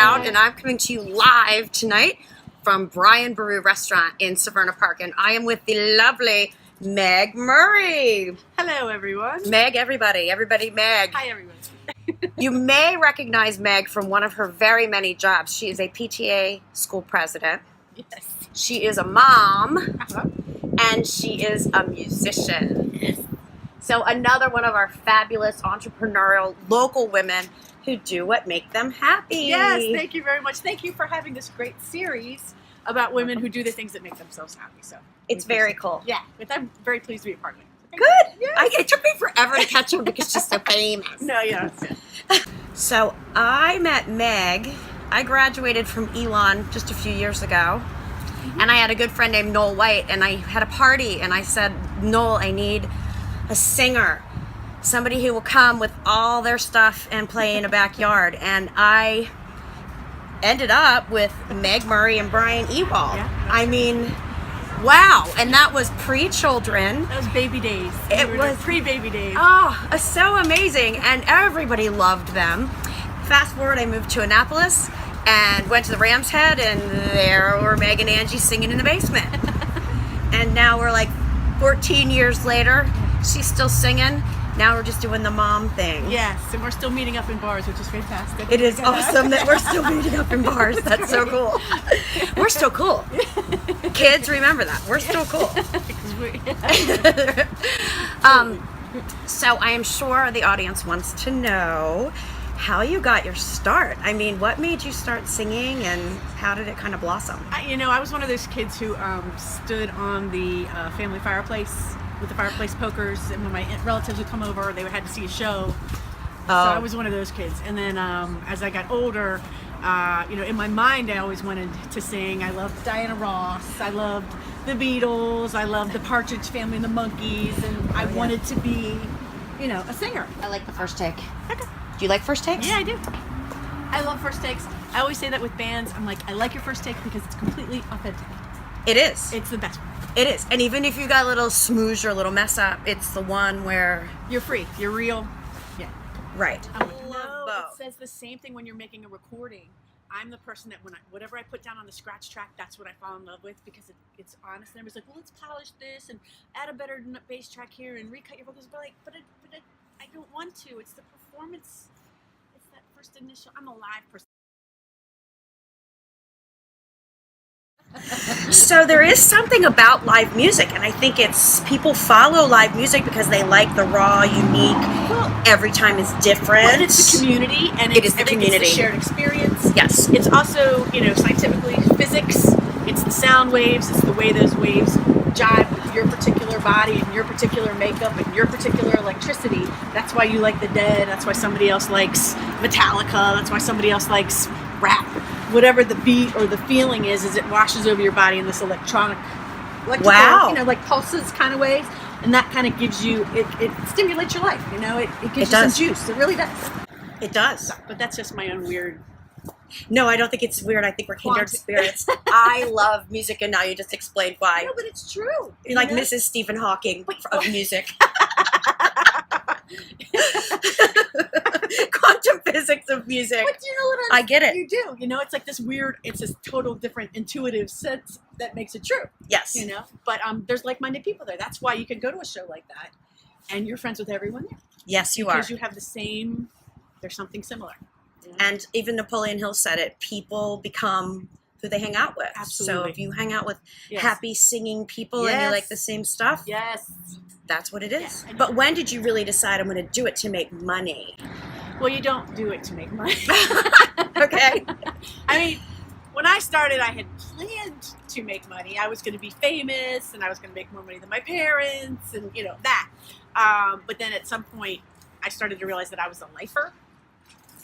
out, and I'm coming to you live tonight from Brian Baru Restaurant in Severna Park, and I am with the lovely Meg Murray. Hello, everyone. Meg, everybody, Meg. Hi, everyone. You may recognize Meg from one of her very many jobs. She is a PTA school president. Yes. She is a mom, and she is a musician. Yes. So another one of our fabulous entrepreneurial local women who do what make them happy. Yes, thank you very much. Thank you for having this great series about women who do the things that make themselves happy. So it's very cool. Yeah, but I'm very pleased to be a part of it. Good. Yes. It took me forever to catch on because she's so famous. No, yeah. So I met Meg. I graduated from Elon just a few years ago. And I had a good friend named Noel White, and I had a party, and I said, Noel, I need a singer, somebody who will come with all their stuff and play in a backyard. And I ended up with Meg Murray and Brian Ewald. Yeah. I mean, wow. And that was pre-children. That was baby days. It was pre-baby days. Oh, so amazing. And everybody loved them. Fast forward, I moved to Annapolis and went to the Ram's Head, and there were Meg and Angie singing in the basement. And now we're like 14 years later, she's still singing. Now we're just doing the mom thing. Yes, and we're still meeting up in bars, which is fantastic. It is awesome that we're still meeting up in bars. That's so cool. We're still cool. Kids, remember that. We're still cool. So I am sure the audience wants to know how you got your start. I mean, what made you start singing, and how did it kind of blossom? I was one of those kids who stood on the family fireplace with the fireplace pokers, and when my relatives would come over, they had to see a show. So I was one of those kids. And then as I got older, in my mind, I always wanted to sing. I loved Diana Ross. I loved the Beatles. I loved the Partridge Family and the Monkees, and I wanted to be, a singer. I like the first take. Okay. Do you like first takes? Yeah, I do. I love first takes. I always say that with bands. I'm like, I like your first take because it's completely authentic. It is. It's the best one. It is. And even if you got a little smooze or a little mess up, it's the one where you're free. You're real. Yeah. Right. It says the same thing when you're making a recording. I'm the person that whatever I put down on the scratch track, that's what I fall in love with because it's honest. And everybody's like, well, let's polish this and add a better bass track here and recut your vocals. But I don't want to. It's the performance. It's that first initial. I'm a live person. So there is something about live music, and I think it's people follow live music because they like the raw, unique. Well, every time is different. Well, it's the community, and it is the community. It's the shared experience. Yes. It's also, scientifically physics. It's the sound waves. It's the way those waves jive with your particular body and your particular makeup and your particular electricity. That's why you like the Dead. That's why somebody else likes Metallica. That's why somebody else likes rap. Whatever the beat or the feeling is it washes over your body in this electrical, wow, like pulses kind of ways, and that kind of gives you it stimulates your life. It gives you some juice. It really does. It does. But that's just my own weird. No, I don't think it's weird. I think we're kindred spirits. I love music, and now you just explained why. No, but it's true. You're like Mrs. Stephen Hawking of music. Quantum physics of music. But you know what I get it. You do. It's like this weird, it's this total different intuitive sense that makes it true. Yes. But there's like-minded people there. That's why you can go to a show like that and you're friends with everyone there. Yes, you are. Because you have there's something similar. And even Napoleon Hill said it, people become who they hang out with. Absolutely. So if you hang out with happy singing people and you like the same stuff, that's what it is. Yeah, but when did you really decide I'm going to do it to make money? Well, you don't do it to make money. Okay. I mean, when I started, I had planned to make money. I was going to be famous, and I was going to make more money than my parents, and that. But then at some point, I started to realize that I was a lifer,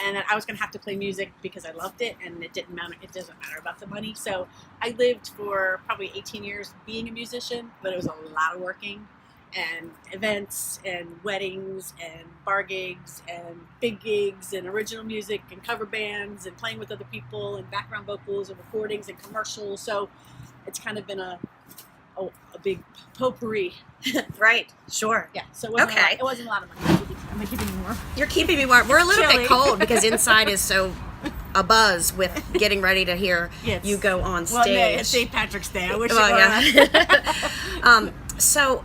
and that I was going to have to play music because I loved it, and it doesn't matter about the money. So I lived for probably 18 years being a musician, but it was a lot of working. And events and weddings and bar gigs and big gigs and original music and cover bands and playing with other people and background vocals and recordings and commercials. So it's kind of been a big potpourri. Right. Sure. Yeah. So it wasn't a lot of money. Am I keeping you warm? You're keeping me warm. We're a little bit cold because inside is so a buzz with getting ready to hear Yes. you go on stage. Well, no, it's St. Patrick's Day. I wish it Well, were. So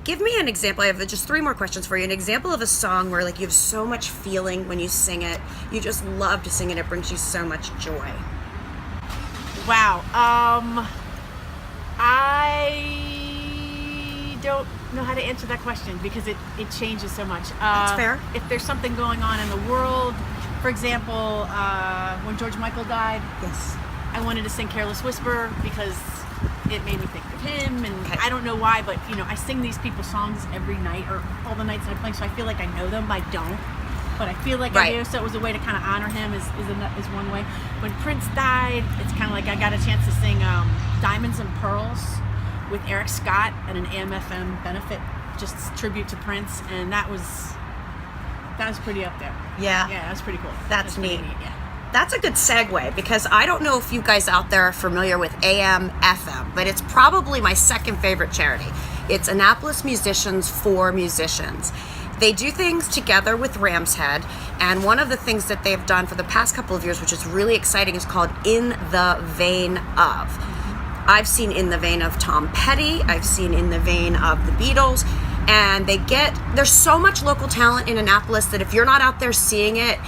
give me an example. I have just 3 more questions for you. An example of a song where like you have so much feeling when you sing it. You just love to sing it. It brings you so much joy. Wow. I don't know how to answer that question because it changes so much. That's fair. If there's something going on in the world, for example, when George Michael died, Yes. I wanted to sing Careless Whisper because it made me think of him, and Okay. I don't know why, but I sing these people's songs every night or all the nights I'm playing, so I feel like I know them. I don't, but I feel like Right. I do. So it was a way to kind of honor him is one way. When Prince died, it's kind of like I got a chance to sing Diamonds and Pearls with Eric Scott at an AM/FM benefit, just tribute to Prince, and that was pretty up there. Yeah. Yeah, that was pretty cool. That's pretty neat. Yeah. That's a good segue because I don't know if you guys out there are familiar with AM/FM, but it's probably my second favorite charity. It's Annapolis Musicians for Musicians. They do things together with Ram's Head, and one of the things that they've done for the past couple of years, which is really exciting, is called In the Vein of. I've seen In the Vein of Tom Petty, I've seen In the Vein of the Beatles, and there's so much local talent in Annapolis that if you're not out there seeing it,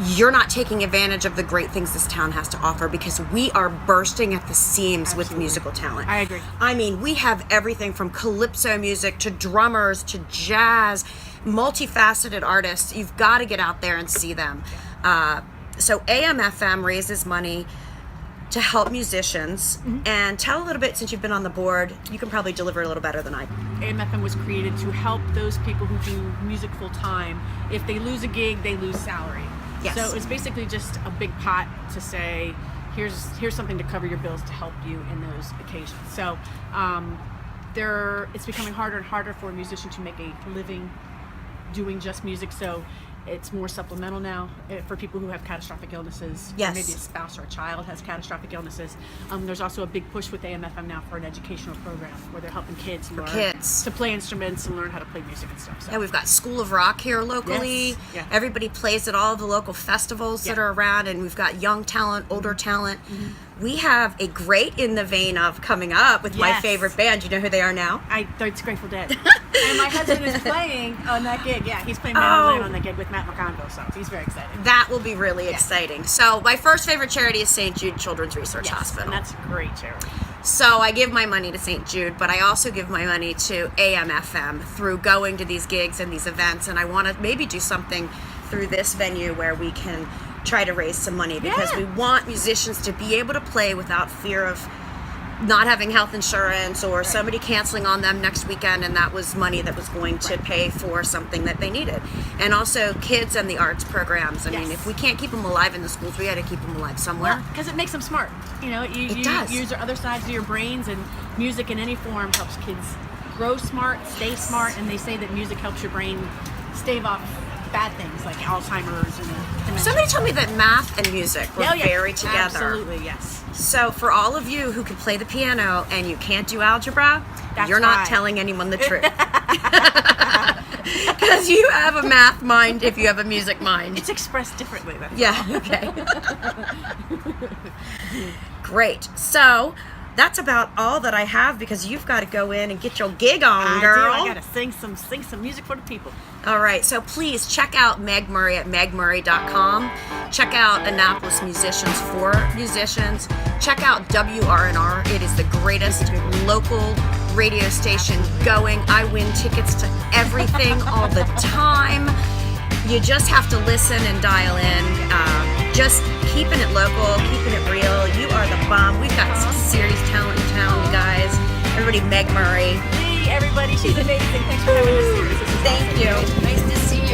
you're not taking advantage of the great things this town has to offer because we are bursting at the seams with Absolutely. musical talent. I agree. I mean, we have everything from calypso music to drummers to jazz, multifaceted artists. You've got to get out there and see them. So AM/FM raises money to help musicians. And tell a little bit, since you've been on the board, you can probably deliver a little better than I can. AM/FM was created to help those people who do music full time. If they lose a gig, they lose salary. Yes. So it's basically just a big pot to say, here's something to cover your bills to help you in those occasions. So it's becoming harder and harder for a musician to make a living doing just music. So it's more supplemental now for people who have catastrophic illnesses. Yes. Or maybe a spouse or a child has catastrophic illnesses. There's also a big push with AM/FM now for an educational program where they're helping kids learn to play instruments and learn how to play music and stuff. So. Yeah, we've got School of Rock here locally. Yes. Yeah. Everybody plays at all of the local festivals that Yeah. are around, and we've got young talent, older talent. We have a great In the Vein of coming up with my Yes. favorite band. You know who they are now? It's Grateful Dead. And my husband is playing on that gig. Yeah, he's playing mandolin on that gig with Matt McConville, so he's very excited. That will be really exciting. So my first favorite charity is St. Jude Children's Research Hospital. And that's a great charity. So I give my money to St. Jude, but I also give my money to AM/FM through going to these gigs and these events, and I want to maybe do something through this venue where we can try to raise some money because Yeah. we want musicians to be able to play without fear of not having health insurance or somebody canceling on them next weekend, and that was money that was going to pay for something that they needed. And also kids and the arts programs. I mean, if we can't keep them alive in the schools, we got to keep them alive somewhere. Because it makes them smart. You does. use the other sides of your brains, and music in any form helps kids grow smart, stay smart, and they say that music helps your brain stave off bad things like Alzheimer's and dementia. Somebody told me that math and music were very together. Absolutely, yes. So for all of you who can play the piano and you can't do algebra, That's you're not why. telling anyone the truth. Because you have a math mind if you have a music mind. It's expressed differently, though. Yeah, okay. Great. So that's about all that I have because you've got to go in and get your gig on, girl. I gotta sing some music for the people. All right, so please check out Meg Murray at megmurray.com. Check out Annapolis Musicians for Musicians. Check out WRNR. It is the greatest local radio station going. I win tickets to everything all the time. You just have to listen and dial in. Just keeping it local, keeping it real. You are the bomb. We've got some serious talent in town, you guys. Everybody, Meg Murray. Hey, everybody, she's amazing. Thanks for having us here. Thank you. Nice to see you.